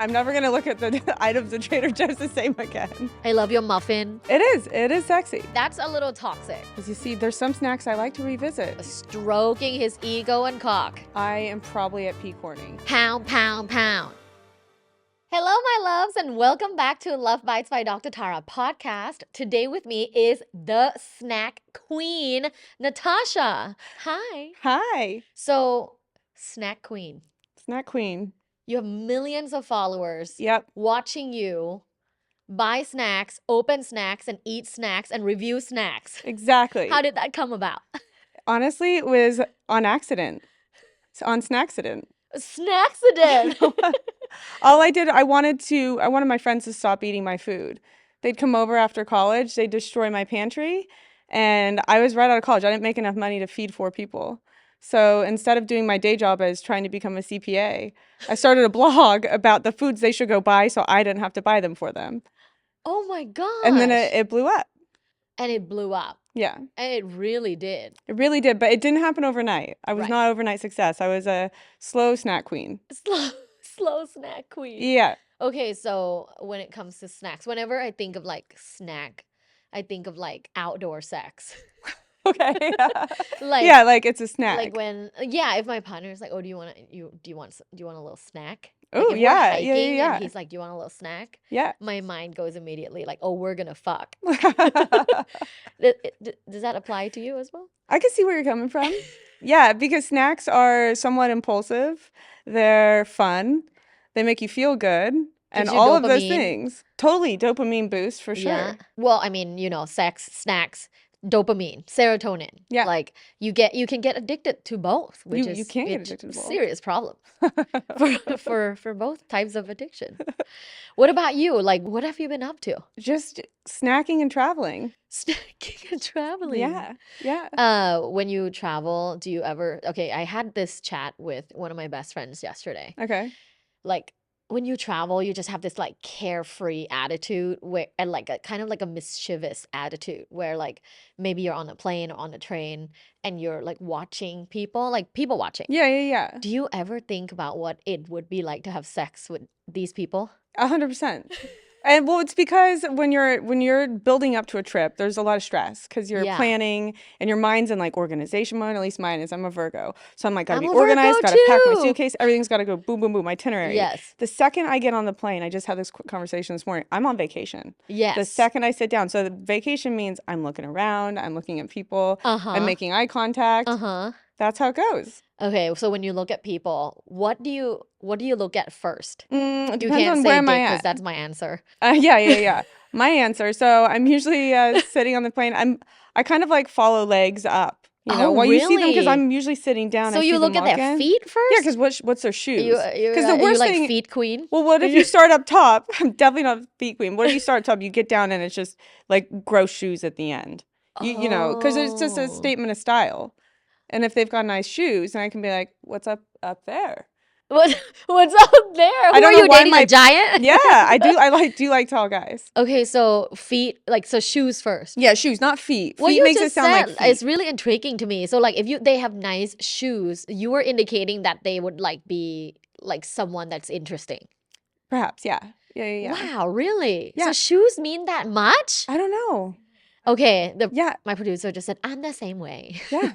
I'm never going to look at the items at Trader Joe's the same again. I love your muffin. It is sexy. That's a little toxic. As you see, there's some snacks I like to revisit. Stroking his ego and cock. I am probably at peak horny. Pound, pound, pound. Hello, my loves, and welcome back to Luvbites by Dr. Tara podcast. Today with me is the snack queen, Natasha. Hi. Hi. So, snack queen. Snack queen. You have millions of followers Yep. watching you buy snacks, open snacks, and eat snacks, and review snacks. Exactly. How did that come about? Honestly, it was on accident. It's on snackcident. Snackcident. All I did, I wanted my friends to stop eating my food. They'd come over after college, they'd destroy my pantry, and I was right out of college. I didn't make enough money to feed 4 people. So instead of doing my day job as trying to become a CPA, I started a blog about the foods they should go buy so I didn't have to buy them for them. Oh my gosh. And then it blew up. And it blew up. Yeah. And it really did. It really did, but it didn't happen overnight. I was Right. not overnight success. I was a slow snack queen. Slow snack queen. Yeah. Okay, so when it comes to snacks, whenever I think of like snack, I think of like outdoor sex. Okay. Like yeah, like it's a snack. Like when if my partner's like, "Oh, do you want a little snack?" Like Oh, if we're yeah, hiking yeah. and he's like, "Do you want a little snack?" Yeah. My mind goes immediately like, "Oh, we're gonna fuck." Does that apply to you as well? I can see where you're coming from. Yeah, because snacks are somewhat impulsive. They're fun. They make you feel good. And Gives you all of those dopamine. things. Totally dopamine boost for sure. Yeah. Well, I mean, sex, snacks, dopamine, serotonin. Yeah. Like you can get addicted to both, which You is can get it's addicted to a both. serious problem for both types of addiction. What about you? Like, what have you been up to? Just snacking and traveling. Snacking and traveling. Yeah. When you travel, do you ever? Okay, I had this chat with one of my best friends yesterday. Okay. Like when you travel, you just have this like carefree attitude and like a kind of like a mischievous attitude where like maybe you're on a plane or on a train and you're like watching people, like people watching. Yeah. Do you ever think about what it would be like to have sex with these people? 100%. And well, it's because when you're building up to a trip, there's a lot of stress because you're Yeah. planning and your mind's in like organization mode. At least mine is. I'm a Virgo, so I'm like gotta I'm be a organized, Virgo gotta pack my too. suitcase. Everything's gotta go boom, boom, boom. Itinerary. Yes. The second I get on the plane, I just had this conversation this morning. I'm on vacation. Yes. The second I sit down, so the vacation means I'm looking around, I'm looking at people, I'm making eye contact. That's how it goes. Okay, so when you look at people, what do you look at first? It You depends can't on say where am I dick because at. that's my answer. Yeah. My answer. So I'm usually sitting on the plane. I kind of like follow legs up, Oh, while you see them because really? I'm usually sitting down. So I see you them look at walk their in. feet first? Yeah, because what's their shoes? Because the worst like thing. feet queen? Well, what if you start up top? I'm definitely not a feet queen. What if you start top? You get down and it's just like gross shoes at the end. You know, because it's just a Oh. statement of style. And if they've got nice shoes, then I can be like, "What's up there?" What's up there? Who don't are know you why dating? A giant? Yeah, I do. I do like tall guys. Okay, so feet, like so shoes first. Yeah, shoes, not feet. What Feet you makes just it sound like said feet. is really intriguing to me. So like if they have nice shoes, you were indicating that they would like be like someone that's interesting. Perhaps, yeah. Yeah. Wow, really? Yeah. So shoes mean that much? I don't know. Okay, Yeah. my producer just said, I'm the same way. Yeah.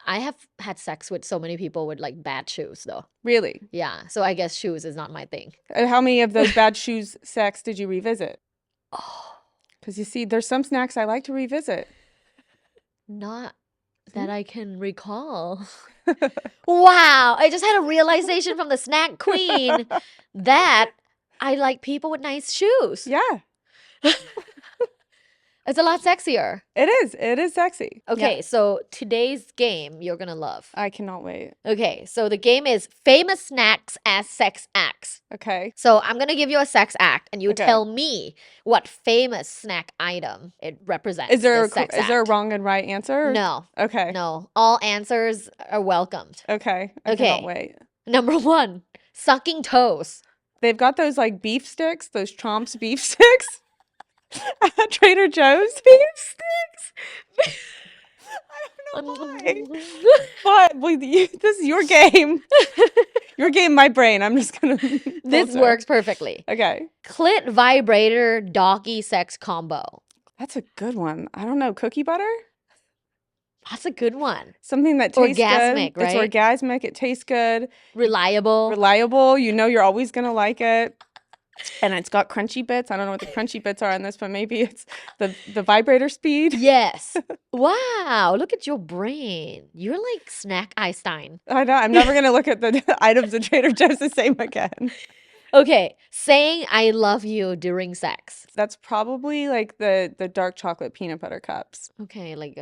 I have had sex with so many people with like bad shoes though. Really? Yeah, so I guess shoes is not my thing. How many of those bad shoes sex did you revisit? Oh, Because you see, there's some snacks I like to revisit. not that I can recall. Wow, I just had a realization from the snack queen that I like people with nice shoes. Yeah, It's a lot sexier. it is. It is sexy. Okay, Yeah. so today's game you're gonna love. I cannot wait. Okay, so the game is famous snacks as sex acts. Okay. So I'm gonna give you a sex act, and you Okay. tell me what famous snack item it represents. Is there this sex is there a act. wrong and right answer? No, Okay. no. All answers are welcomed. Okay. I Okay. cannot wait. Number 1, sucking toes. They've got those like beef sticks, those Chomps beef sticks at Trader Joe's. Beef sticks. I don't know why. But this is your game. Your game, my brain. I'm just gonna This filter. works perfectly. Okay. Clit vibrator doggy sex combo. That's a good one. I don't know. Cookie butter? That's a good one. Something that tastes Orgasmic, good. It's right? orgasmic. It tastes good. Reliable. Reliable. You know you're always gonna like it. And it's got crunchy bits. I don't know what the crunchy bits are on this, but maybe it's the vibrator speed. Yes. Wow. Look at your brain. You're like Snack Einstein. I know. I'm never gonna look at the items at Trader Joe's the same again. Okay. Saying I love you during sex. That's probably like the dark chocolate peanut butter cups. Okay, like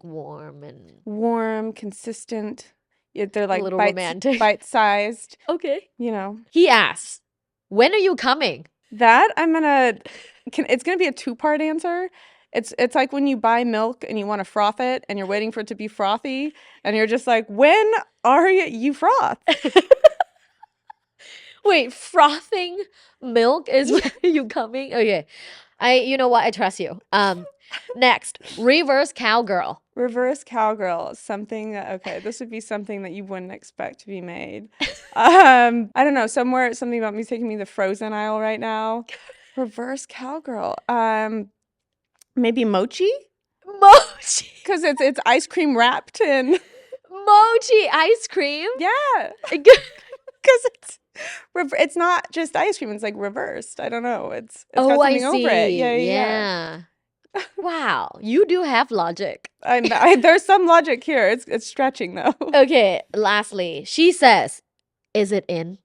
warm and Warm, consistent. They're a like little romantic. bite-sized. Okay. You know. He asks, when are you coming? That it's gonna be a two-part answer. It's like when you buy milk and you want to froth it and you're waiting for it to be frothy and you're just like, when are you froth? Wait, frothing milk is when are you coming? Okay. You know what? I trust you. Next, reverse cowgirl. Reverse cowgirl, okay, this would be something that you wouldn't expect to be made. I don't know, something about me taking me to the frozen aisle right now. Reverse cowgirl. Maybe mochi? Mochi. Because it's ice cream wrapped in. Mochi ice cream? Yeah. Because it's not just ice cream, it's like reversed. I don't know. It's got something over it. Yeah. Wow, you do have logic. There's some logic here. It's stretching though. Okay, lastly, she says, is it in?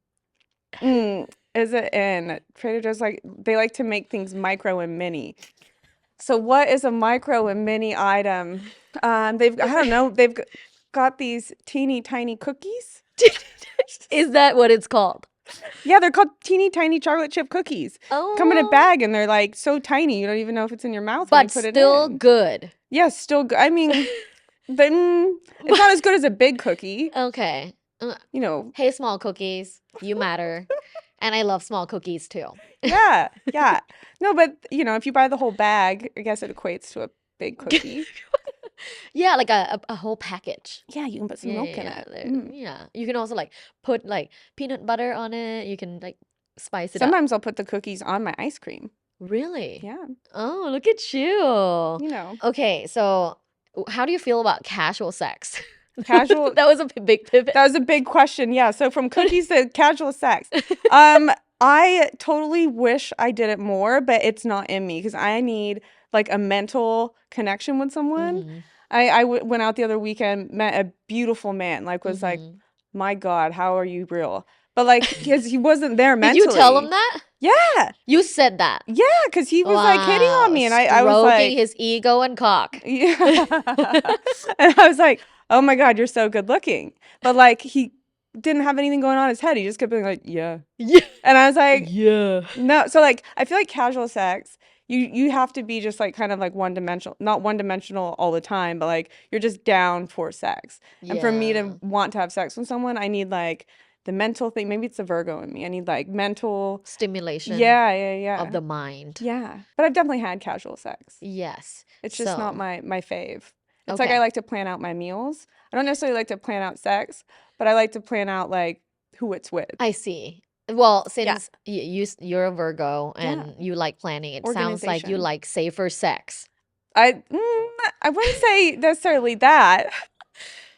Is it in? Trader Joe's they like to make things micro and mini. So what is a micro and mini item? I don't know. They've got these teeny tiny cookies. Is that what it's called? Yeah, they're called teeny tiny chocolate chip cookies. Oh. Come in a bag and they're like so tiny you don't even know if it's in your mouth when you But put it in. still good. Yeah, still good. I mean, it's not as good as a big cookie. Okay. You know. Hey, small cookies, you matter. And I love small cookies too. Yeah. No, but if you buy the whole bag, I guess it equates to a big cookie. Yeah, like a whole package. Yeah, you can put some milk in it. Yeah. You can also put peanut butter on it. You can spice it up. Sometimes I'll put the cookies on my ice cream. Really? Yeah. Oh, look at you. Okay, so how do you feel about casual sex? Casual. That was a big pivot. That was a big question. Yeah. So from cookies to casual sex. I totally wish I did it more, but it's not in me because I need a mental connection with someone. Mm-hmm. I went out the other weekend, met a beautiful man, was like, my God, how are you real? But because he wasn't there mentally. Did you tell him that? Yeah. You said that? Yeah, because he was hitting on me and I was stroking his ego and cock. Yeah. And I was like, oh my God, you're so good looking. But he didn't have anything going on in his head. He just kept being like, yeah. And I was like, yeah. No. So I feel like casual sex, you have to be just kind of one-dimensional, not one-dimensional all the time, but you're just down for sex. And for me to want to have sex with someone, I need the mental thing. Maybe it's a Virgo in me. I need mental stimulation. Yeah. Of the mind. Yeah. But I've definitely had casual sex. Yes. It's just not my fave. It's I like to plan out my meals. I don't necessarily like to plan out sex, but I like to plan out who it's with. I see. Well, since you're a Virgo and you like planning, it sounds like you like safer sex. I wouldn't say necessarily that.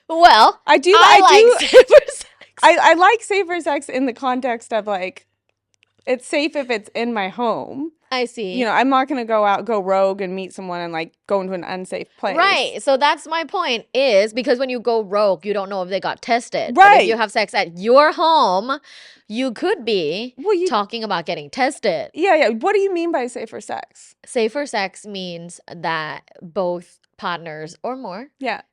Well, I do. I like safer sex. I like safer sex in the context of it's safe if it's in my home. I see. I'm not going to go rogue and meet someone and go into an unsafe place. Right. So that's my point is because when you go rogue, you don't know if they got tested. Right. But if you have sex at your home, you could be talking about getting tested. Yeah. What do you mean by safer sex? Safer sex means that both partners or more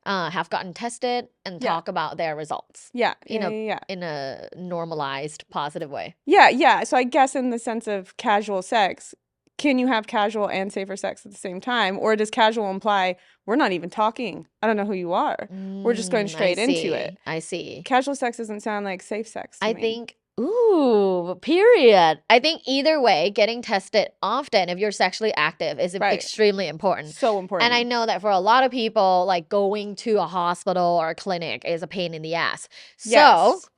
have gotten tested and talk about their results. Yeah. In a normalized, positive way. Yeah. So I guess in the sense of casual sex, can you have casual and safer sex at the same time? Or does casual imply we're not even talking? I don't know who you are. We're just going straight into it. I see. Casual sex doesn't sound like safe sex to me. I think Ooh, period. I think either way, getting tested often if you're sexually active is Right. extremely important. So And I important. know that for a lot of people, like going to a hospital or a clinic is a pain in the ass. So Yes.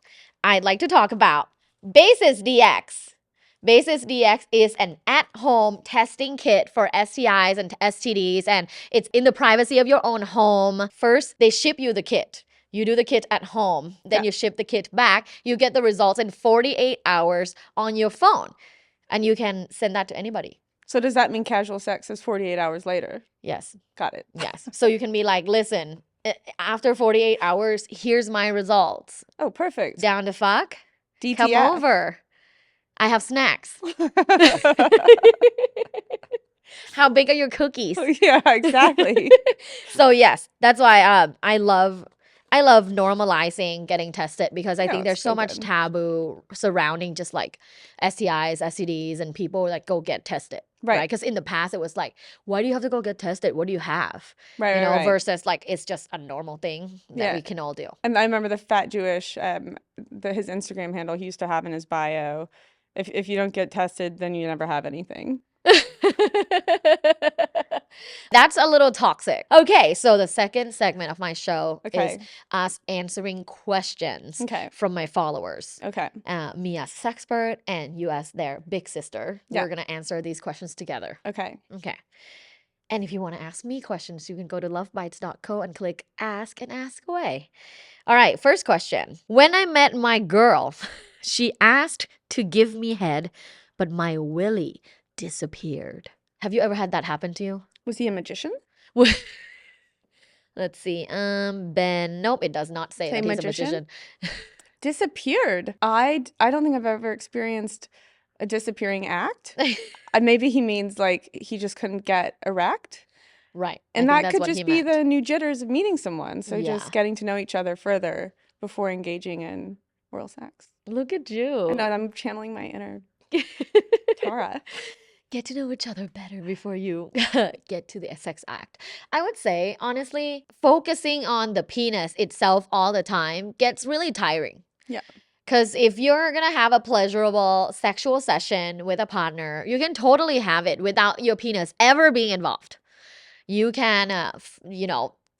I'd like to talk about BasisDX. BasisDX is an at-home testing kit for STIs and STDs, and it's in the privacy of your own home. First, they ship you the kit. You do the kit at home, then Yeah. you ship the kit back. You get the results in 48 hours on your phone, and you can send that to anybody. So does that mean casual sex is 48 hours later? Yes, Got it. yes. So you can be like, listen, after 48 hours, here's my results. Oh, perfect. Down to fuck? Come DTF. over. I have snacks. How big are your cookies? Yeah, exactly. So yes, that's why I love normalizing getting tested because I Yeah, think it's there's so so much good. taboo surrounding just like STIs, STDs, and people like go get tested. Right. Right? Because in the past it was like, why do you have to go get tested? What do you have? Right, You right, know, right. versus like it's just a normal thing that Yeah. we can all do. And I remember the fat Jewish, his Instagram handle he used to have in his bio. If you don't get tested, then you never have anything. That's a little toxic. Okay, so the second segment of my show is Okay. us answering questions Okay. from my followers. Okay. Me as sexpert and you as their big sister. Yeah. We're gonna answer these questions together. Okay. Okay. And if you want to ask me questions, you can go to Luvbites.co and click ask and ask away. All right, first question. When I met my girl, she asked to give me head, but my willy disappeared. Have you ever had that happen to you? Was he a magician? Let's see. Ben. Nope, it does not say Say that he's a magician? magician. Disappeared. I don't think I've ever experienced a disappearing act. Maybe he means like he just couldn't get erect. Right. And I think that that's could what he just be meant. the new jitters of meeting someone. So Yeah. just getting to know each other further before engaging in oral sex. Look at I you. know, I'm channeling my inner Tara. Get to know each other better before you get to the sex act. I would say, honestly, focusing on the penis itself all the time gets really tiring. Yeah. Because if you're going to have a pleasurable sexual session with a partner, you can totally have it without your penis ever being involved. You can,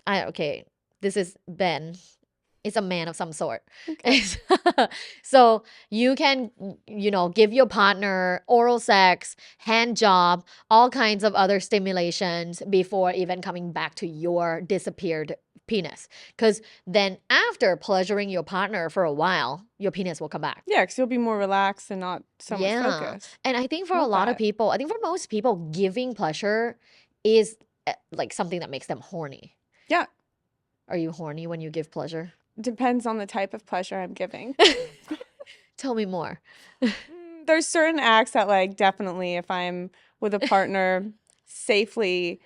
okay, this is Ben. It's a man of some sort. Okay. So you can, give your partner oral sex, hand job, all kinds of other stimulations before even coming back to your disappeared penis. Because then after pleasuring your partner for a while, your penis will come back. Yeah, because you'll be more relaxed and not so much Yeah. focus. And I think for a Love lot of that. people, I think for most people, giving pleasure is like something that makes them horny. Yeah. Are you horny when you give pleasure? Depends on the type of pleasure I'm giving. Tell me more. There's certain acts that like definitely if I'm with a partner safely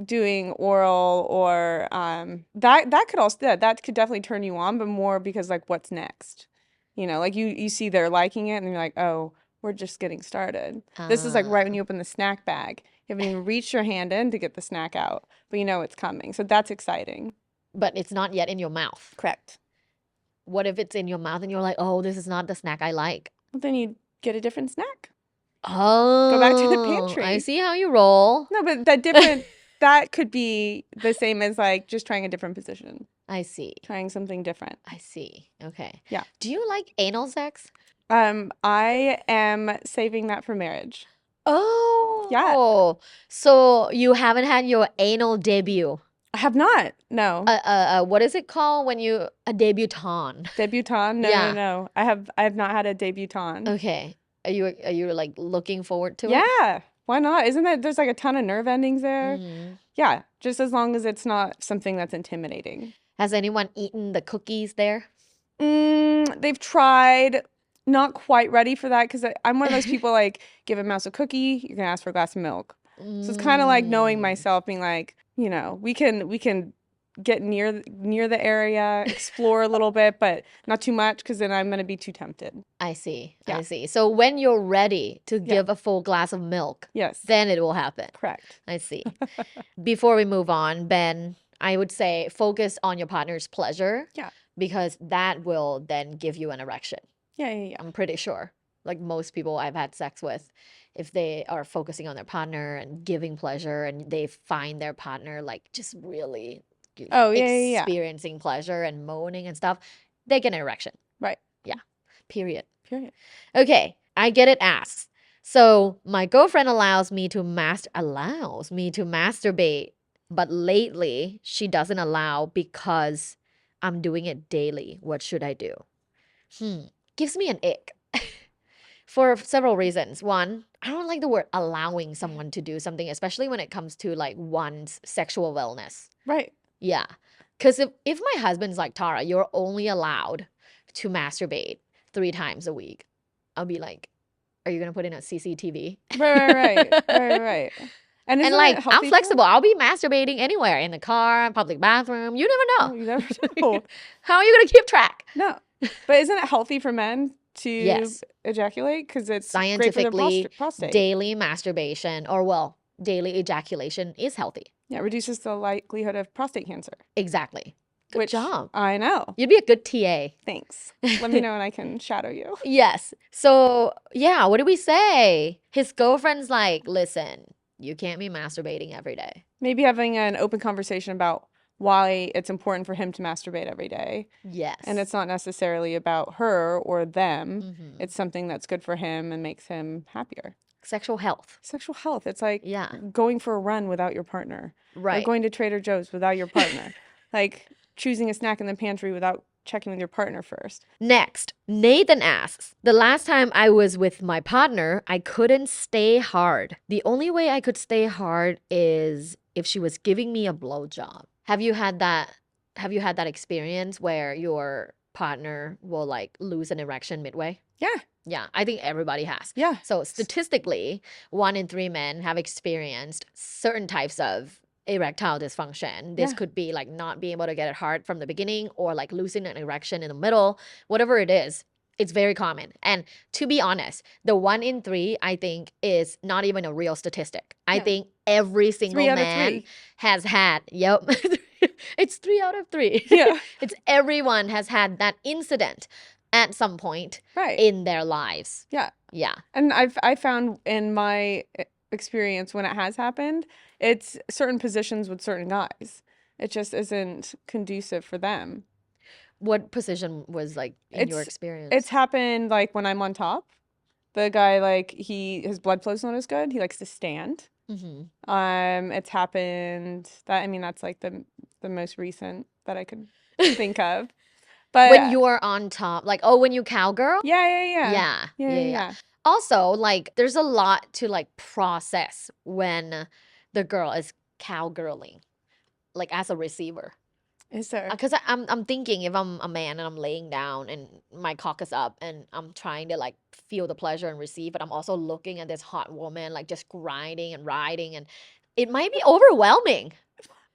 doing oral or that could also that could definitely turn you on, but more because like what's next? Like you see they're liking it and you're like, oh, we're just getting started. This is like right when you open the snack bag. You haven't even reached your hand in to get the snack out, but you know it's coming. So that's exciting. But it's not yet in your mouth. Correct. What if it's in your mouth and you're like, oh, this is not the snack I like? Well, then you get a different snack. Oh, Go back to the I pantry. see how you roll. No, but that could be the same as like just trying a different position, I see. trying something different. I see. Okay. Yeah. Do you like anal sex? I am saving that for marriage. Oh. So you haven't had your anal debut. I have not. No. What is it called when you a debutante? Debutante? No, Yeah. no. I have not had a debutante. Okay. Are you like looking forward to it? Yeah. Why not? Isn't that there's like a ton of nerve endings there? Mhm. Yeah, just as long as it's not something that's intimidating. Has anyone eaten the cookies there? They've tried. Not quite ready for that because I'm one of those people like give a mouse a cookie, you're gonna ask for a glass of milk. So it's kind of like knowing myself, being like, we can get near the area, explore a little bit, but not too much because then I'm gonna be too tempted. I see. Yeah. I see. So when you're ready to Yeah. give a full glass of milk, Yes, then it will happen. correct. I see. Before we move on, Ben, I would say focus on your partner's pleasure. Yeah. Because that will then give you an erection. Yeah, yeah, yeah. I'm pretty sure. Like most people I've had sex with, if they are focusing on their partner and giving pleasure and they find their partner like just really Oh, yeah, yeah, yeah. experiencing pleasure and moaning and stuff, they get an erection. Right. Yeah. Period. Period. Okay, I get it asks. So my girlfriend allows me to masturbate, but lately she doesn't allow because I'm doing it daily. What should I do? Gives me an ick for several reasons. One, I don't like the word allowing someone to do something, especially when it comes to like one's sexual wellness. Right. Yeah. Because if my husband's like, Tara, you're only allowed to masturbate 3 times a week, I'll be like, are you going to put in a CCTV? Right. And And isn't like, it I'm healthy flexible. I'll be masturbating anywhere in the car, public bathroom. You never Oh, know. you never know. How are you going to keep track? No. But isn't it healthy for men to Yes. ejaculate? Because it's great for their Scientifically, prostate. daily masturbation or, well, daily ejaculation is healthy. Yeah, it reduces the likelihood of prostate cancer. Exactly. Good Which job. I know. You'd be a good TA. Thanks. Let me know and I can shadow you. Yes. So, yeah, what do we say? His girlfriend's like, listen, you can't be masturbating every day. Maybe having an open conversation about why it's important for him to masturbate every day. Yes. And it's not necessarily about her or them. Mhm. It's something that's good for him and makes him happier. Sexual health. Sexual health. It's like Yeah. going for a run without your partner. Or Right. going to Trader Joe's without your partner. Like choosing a snack in the pantry without checking with your partner first. Next, Nathan asks, the last time I was with my partner, I couldn't stay hard. The only way I could stay hard is if she was giving me a blowjob. Have you had that experience where your partner will like lose an erection midway? Yeah. Yeah, I think everybody has. Yeah. So statistically, 1 in 3 men have experienced certain types of erectile dysfunction. This Yeah. could be like not being able to get it hard from the beginning or like losing an erection in the middle, whatever it is. It's very common. And to be honest, the 1 in 3, I think, is not even a real statistic. I Yeah. think every single 3 out of man 3. has had, yep, it's 3 out of 3. Yeah. It's everyone has had that incident at some point Right. in their lives. Yeah. Yeah. And I found in my experience when it has happened, it's certain positions with certain guys. It just isn't conducive for them. What position was like in your It's experience? happened like when I'm on top. The guy like his blood flow's not as good. He likes to stand. Mm-hmm. It's happened that's like the most recent that I could think of. But When you're on top, like, oh, when you cowgirl? yeah. Yeah. Also, like, there's a lot to like process when the girl is cowgirling, like as a receiver. Is there? Because I'm thinking if I'm a man and I'm laying down and my cock is up and I'm trying to like feel the pleasure and receive, but I'm also looking at this hot woman like just grinding and riding, and it might be overwhelming.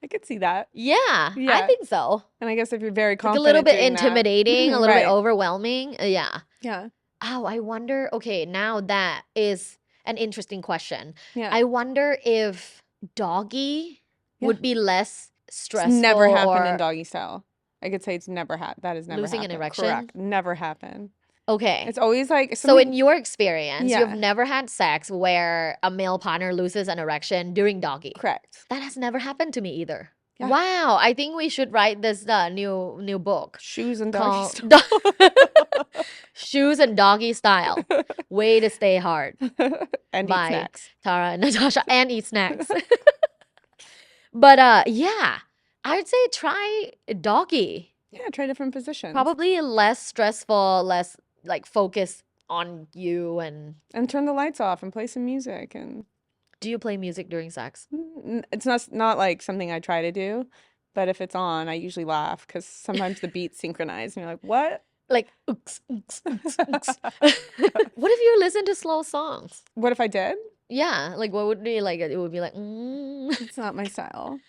I could see that. Yeah, I Yeah. think so. And I guess if you're very Like a confident little bit doing that. intimidating, a little bit Right. overwhelming. Yeah. Yeah. Oh, I wonder. Okay, now that is an interesting question. Yeah. I wonder if doggy Yeah. would be less It's stressful never happened in or doggy style. I could say it's never happened. That has never losing an happened. erection? Correct. Never happened. okay. It's always like So in something. your experience, Yeah. you've never had sex where a male partner loses an erection during doggy. Correct. That has never happened to me either. Yeah. Wow, I think we should write this new book Shoes and doggy called style. Shoes and Doggy Style. Way to stay hard. And eat Bye. snacks. Tara and Natasha, and eat snacks. But yeah, I would say try doggy. Yeah, try different positions. Probably less stressful, less like focus on you. And And turn the lights off and play some music. And do you play music during sex? it's not like something I try to do, but if it's on, I usually laugh because sometimes the beats synchronize and you're like, what? Like, ooks, ooks, ooks, ooks. What if you listen to slow songs? What if I did? Yeah, like what would be like? It would be like, It's not my style.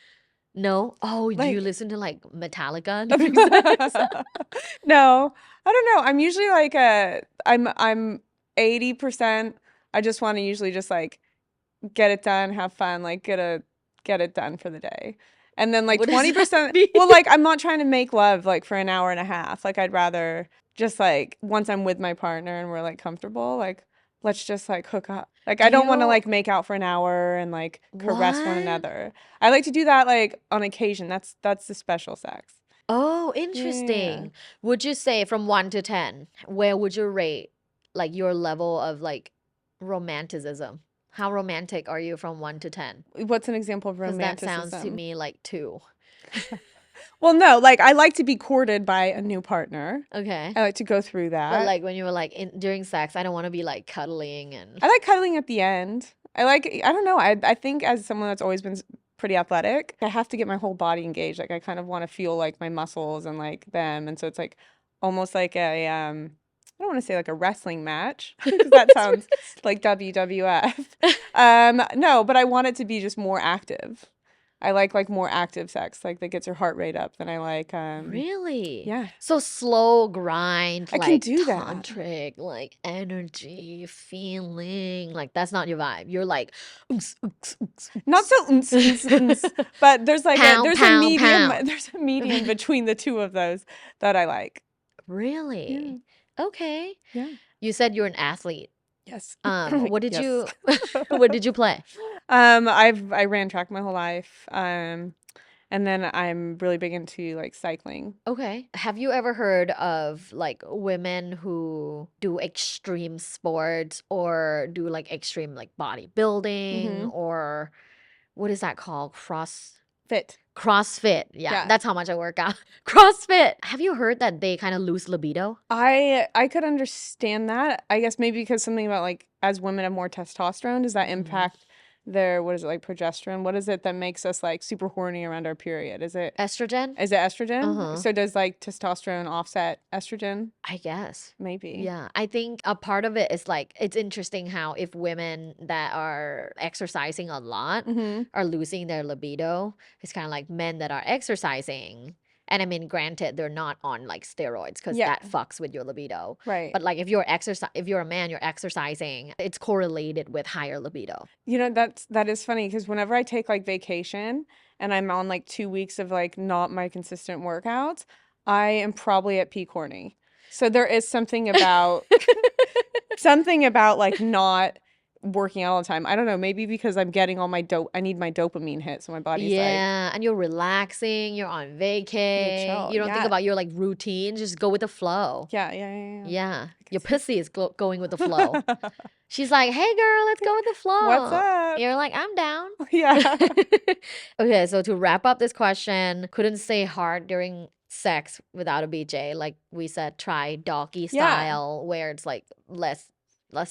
no. Oh, do you Like- listen to like Metallica during sex? No, I don't know. I'm usually like I'm 80%. I just want to usually just like get it done, have fun, like get it done for the day. And then like What does that 20%, mean? well, like I'm not trying to make love like for an hour and a half. Like I'd rather just like once I'm with my partner and we're like comfortable, like let's just like hook up. Like I Do don't want to you like make out for an hour and like caress one what? another. I like to do that like on occasion. That's the special sex. Oh, Yeah. interesting. Would you say from 1 to 10, where would you rate like your level of like romanticism? How romantic are you from 1 to 10? What's an example of Because that sounds to romanticism? me like 2. Well, no, like I like to be courted by a new partner. Okay. I like to go through But that. like when you were like in during sex, I don't want to be like cuddling and I like cuddling at the end. I don't know. I think as someone that's always been pretty athletic, I have to get my whole body engaged. Like I kind of want to feel like my muscles and like them. And so it's like almost like a I don't want to say like a wrestling match because that sounds like WWF. No, but I want it to be just more active. I like more active sex, like that gets your heart rate up than I like Really? yeah. So slow grind, I can like do that. tantric, like energy, feeling, like that's not your vibe. You're like, "Ooks, ooks, ooks, Not ooks." so uns, uns, uns, but there's like a Pound, there's a pound, medium pound. there's a median between the two of those that I like. Yeah. Really? Okay. Yeah. You said you're an athlete. Yes. What did Yes. you what did you play? I ran track my whole life. And then I'm really big into like cycling. Okay. Have you ever heard of like women who do extreme sports or do like extreme like bodybuilding Mm-hmm. or what is that called? Fit. CrossFit. Yeah, Yeah. that's how much I work out. CrossFit. Have you heard that they kind of lose libido? I could understand that. I guess maybe because something about like as women have more testosterone, does that Mhm. impact their what is it like progesterone? What is it that makes us like super horny around our period? Estrogen? Is it estrogen? Uh-huh. So does like testosterone offset estrogen? I guess. Maybe. Yeah, I think a part of it is like it's interesting how if women that are exercising a lot Mm-hmm. are losing their libido, it's kind of like men that are exercising. And I mean, granted, they're not on like steroids because Yeah, that fucks with your libido. right. But like if you're a man, you're exercising, it's correlated with higher libido. You know, that is funny because whenever I take like vacation and I'm on like 2 weeks of like not my consistent workouts, I am probably at peak horny. So there is something about like not working out all the time. I don't know, maybe because I'm getting all my I need my dopamine hit, so my body's like, Yeah, and you're relaxing, you're on you're vacay. chill. You don't think Yeah. about your like routine, just go with the flow. Yeah, yeah, yeah, yeah. Yeah, I can your see pussy is going with the flow. that. She's like, "Hey girl, let's go with the What's flow." up? You're like, "I'm down." Yeah. Okay, so to wrap up this question, couldn't stay hard during sex without a BJ. Like we said, try doggy Yeah. style where it's like less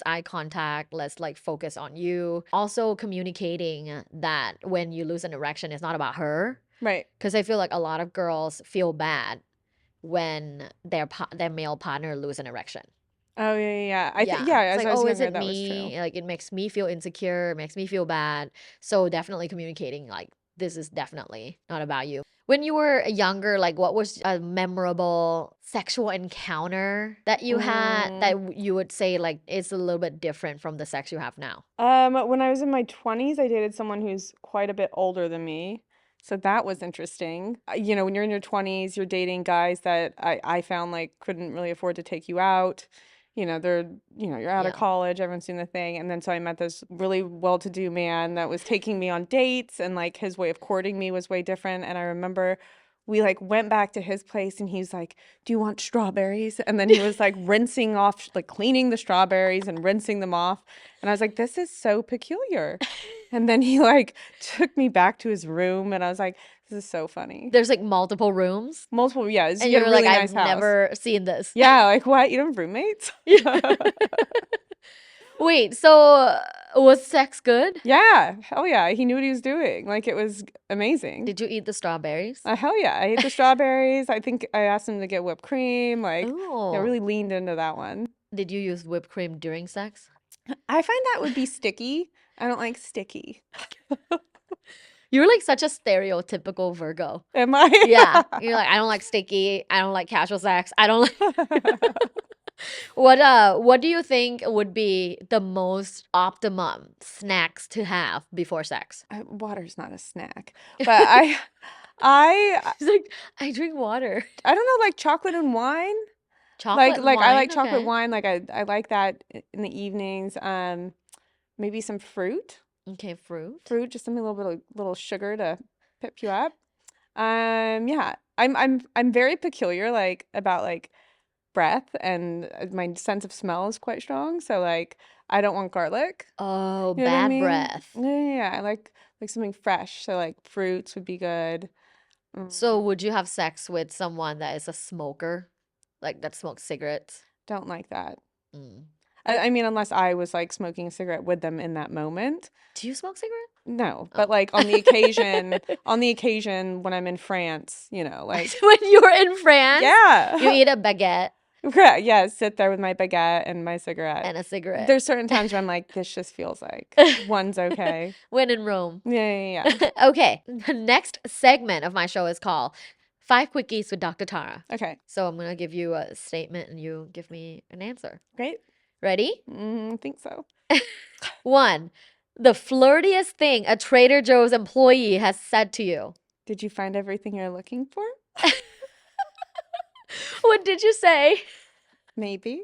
eye contact, less like focus on you. Also communicating that when you lose an erection, it's not about her. Right. Because I feel like a lot of girls feel bad when their male partner lose an erection. Oh, yeah, yeah, yeah. I think, Yeah. yeah, It's as like, I was oh, is younger, it that was true. me? Like, it makes me feel insecure, it makes me feel bad. So, definitely communicating, like, this is definitely not about you. When you were younger, like, what was a memorable sexual encounter that you had that Mm. you would say, like, it's a little bit different from the sex you have now? When I was in my 20s, I dated someone who's quite a bit older than me. So that was interesting. You know, when you're in your 20s, you're dating guys that I found like couldn't really afford to take you out. You know, you're out of Yeah. college, everyone's doing the thing. And then so I met this really well-to-do man that was taking me on dates and like his way of courting me was way different. And I remember we like went back to his place and he's like, "Do you want strawberries?" And then he was like rinsing off, like cleaning the strawberries and rinsing them off. And I was like, "This is so peculiar." And then he like took me back to his room and I was like, "This is so funny." There's like multiple rooms, Multiple, yeah, and he had a you're like, really I've nice house. never seen this. Yeah, like what? You don't have roommates? Wait, so was sex good? Yeah, hell yeah. He knew what he was doing. Like it was amazing. Did you eat the strawberries? Hell yeah. I ate the strawberries. I think I asked him to get whipped cream. Like, yeah, Oh. really leaned into that one. Did you use whipped cream during sex? I find that would be sticky. I don't like sticky. You're like such a stereotypical Virgo. Am I? Yeah. You're like, I don't like sticky. I don't like casual sex. I don't like what do you think would be the most optimum snacks to have before sex? Water's not a snack, but I She's like, I drink water. don't know, like chocolate and wine. Chocolate and I wine, like chocolate okay. wine. Like I like that in the evenings. Maybe some fruit. Okay, fruit. Fruit, just something a little bit of little sugar to pip you up. Yeah. I'm very peculiar like about like breath and my sense of smell is quite strong. So like I don't want garlic. Oh, You know what I bad mean? breath. Yeah. I like something fresh. So like fruits would be good. So Mm, would you have sex with someone that is a smoker? Like that smokes cigarettes? don't like that. Mm. Like, I mean, unless I was like smoking a cigarette with them in that moment. do you smoke cigarette? No, but Oh. like on the occasion when I'm in France, you know, like When you're in France, you yeah. eat a baguette Correct. Yeah, sit there with my baguette and my cigarette. and a cigarette. There's certain times where I'm like, this just feels like one's okay. When in Rome. Yeah. Okay, the next segment of my show is called Five Quickies with Dr. Tara. Okay. So I'm gonna give you a statement and you give me an answer. Great. Ready? I think so. 1. The flirtiest thing a Trader Joe's employee has said to you. Did you find everything you're looking for? What did you say? Maybe.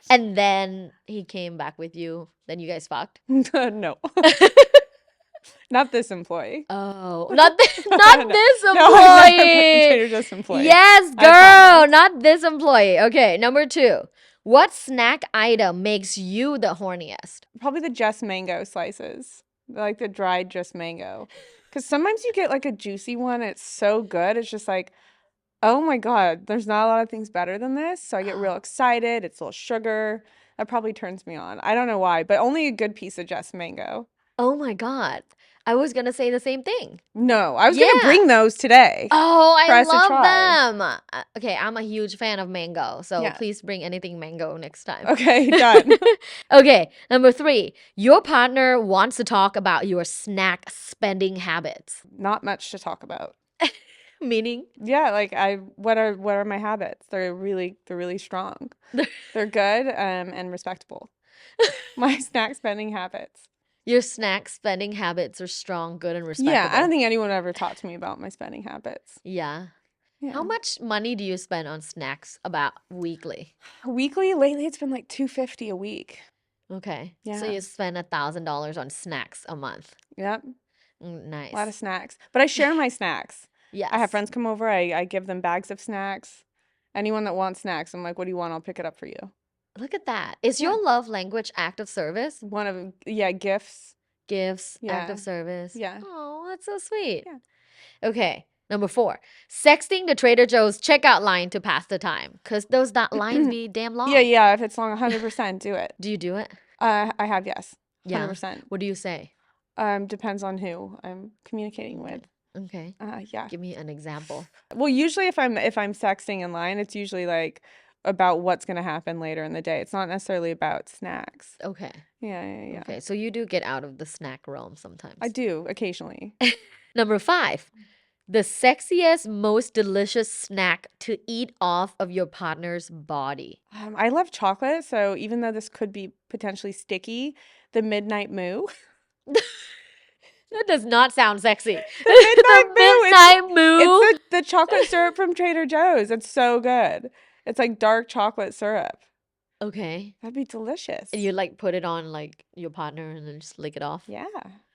And then he came back with you. Then you guys fucked. No. Not this employee. Oh, not not No. this No, I've never been employee. Trader Joe's employee. Yes, I girl, promise. not this employee. Okay, number 2. What snack item makes you the horniest? Probably the just mango slices. Like the dried just mango. Because sometimes you get like a juicy one. It's so good. It's just like, oh my God, there's not a lot of things better than this. So I get real excited. It's a little sugar. That probably turns me on. I don't know why, but only a good piece of just mango. Oh my God. I was gonna say the same thing. No, I was going to Yeah. bring those today Oh, for I us to love try. them. Okay, I'm a huge fan of mango, so Yeah. please bring anything mango next time. Okay, done. Okay, number 3. Your partner wants to talk about your snack spending habits. Not much to talk about. Meaning? Yeah, like what are my habits? They're really strong. They're good and respectable. My snack spending habits. Your snack spending habits are strong, good, and Yeah, I respectable. don't think anyone ever talked to me about my spending habits. Yeah. Yeah. How much money do you spend on snacks about weekly? Weekly, lately it's been like $250 a week. Okay. So Yeah. you spend $1,000 on snacks a month. Yep. Nice. A lot of snacks. But I share my snacks. Yes. I have friends come over, I give them bags of snacks. Anyone that wants snacks, I'm like, what do you want? I'll pick it up for you. Look at that. Is Yeah. your love language act of service? One of them, yeah, gifts. Gifts, act Yeah. of service. Yeah. Oh, that's so sweet. Yeah. Okay. Number 4. Sexting the Trader Joe's checkout line to pass the time. Because those lines be damn long. Yeah, if it's long, 100% do it. Do you do it? I have, yes. Yeah. 100%. What do you say? Depends on who I'm communicating with. Okay. Yeah. Give me an example. Well, usually if I'm sexting in line, it's usually like about what's going to happen later in the day. It's not necessarily about snacks. Okay. Yeah. Okay. So you do get out of the snack realm sometimes. I do occasionally. Number 5. The sexiest, most delicious snack to eat off of your partner's body. I love chocolate, so even though this could be potentially sticky, the midnight moo. That does not sound sexy. The midnight moo. It's the chocolate syrup from Trader Joe's. It's so good. It's like dark chocolate syrup. Okay. That'd be delicious. And you like put it on like your partner and then just lick it off. Yeah.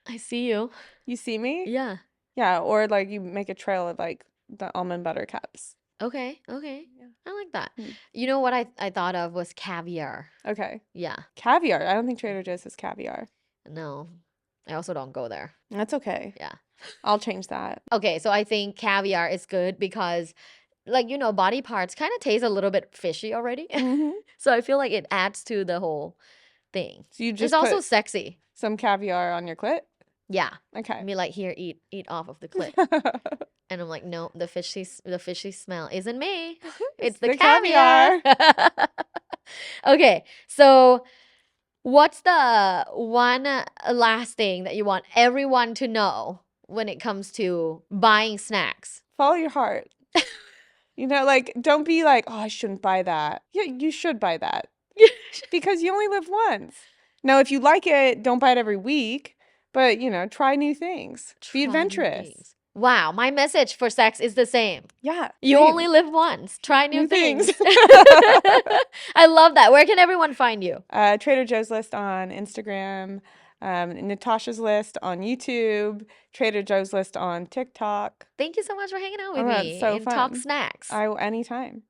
I see you. You see me? Yeah. Yeah, or like you make a trail of like the almond butter cups. Okay. Okay. Yeah. I like that. Mm. You know what I thought of was caviar. Okay. Yeah. Caviar. I don't think Trader Joe's has caviar. No. I also don't go there. That's okay. Yeah. I'll change that. Okay, so I think caviar is good because like body parts kind of taste a little bit fishy already. Mhm. So I feel like it adds to the whole thing. So you It's just also put sexy. some caviar on your clit? Yeah. Okay. Be like, here, eat off of the clit. And I'm like, no, the fishy smell isn't me. It's the caviar. Okay, so what's the one last thing that you want everyone to know when it comes to buying snacks? Follow your heart. Like don't be like, oh, I shouldn't buy that. Yeah, you should buy that. Because you only live once. Now, if you like it, don't buy it every week, but try new things. Try Be new adventurous. things. Wow, my message for sex is the same. Yeah, You same. only live once. Try new New things. things. I love that. Where can everyone find you? Trader Joe's List on Instagram, Natasha's List on YouTube, Trader Joe's List on TikTok. Thank you so much for hanging out with That's me so and talk fun. snacks. Anytime.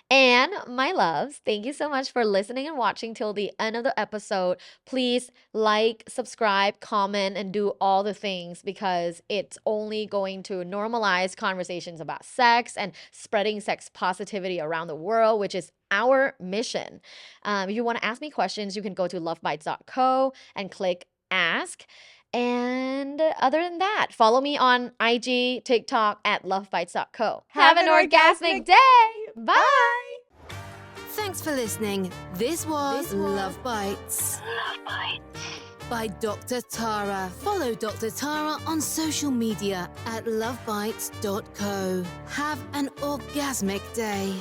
And my loves, thank you so much for listening and watching till the end of the episode. Please like, subscribe, comment, and do all the things because it's only going to normalize conversations about sex and spreading sex positivity around the world, which is our mission. If you want to ask me questions, you can go to lovebites.co and click ask. And other than that, follow me on IG, TikTok at lovebites.co. Have an orgasmic day. Bye. Thanks for listening. This was Love Bites. Love Bites. By Dr. Tara. Follow Dr. Tara on social media at lovebites.co. Have an orgasmic day.